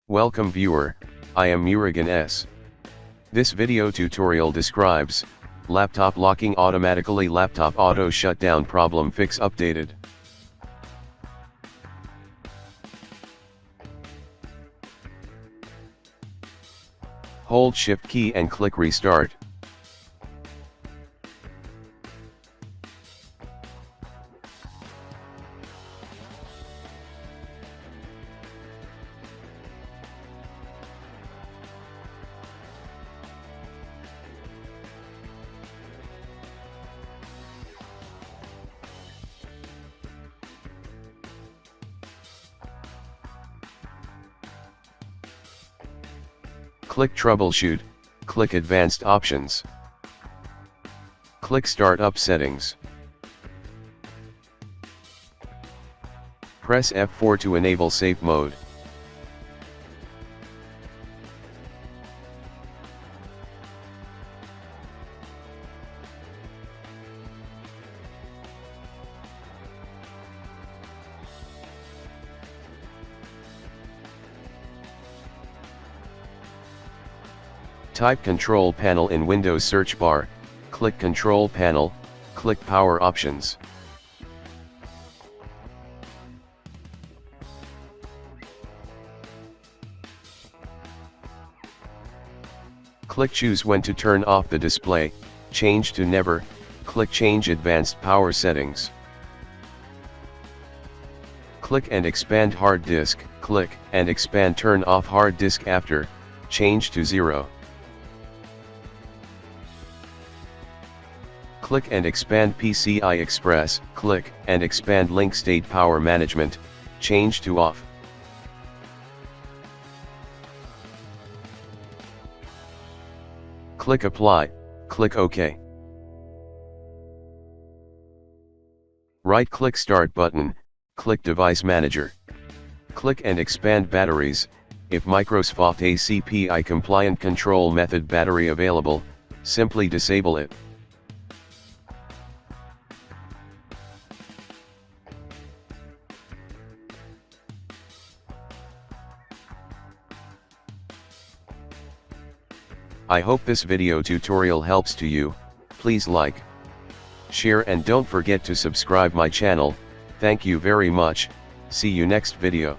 Welcome viewer, I am Murugan S. This video tutorial describes, laptop locking automatically, laptop auto shutdown problem fix updated. Hold Shift key and click Restart. Click Troubleshoot, click Advanced Options. Click Startup Settings. Press F4 to enable safe mode. Type Control Panel in Windows search bar, click Control Panel, click Power Options. Click Choose when to turn off the display, change to Never, click Change Advanced Power Settings. Click and expand hard disk, click and expand turn off hard disk after, change to 0. Click and expand PCI Express, click and expand link state power management, change to off. Click Apply, click OK. Right-click Start button, click Device Manager. Click and expand batteries, if Microsoft ACPI compliant control method battery available, simply disable it. I hope this video tutorial helps to you. Please like, share and don't forget to subscribe my channel. Thank you very much. See you next video.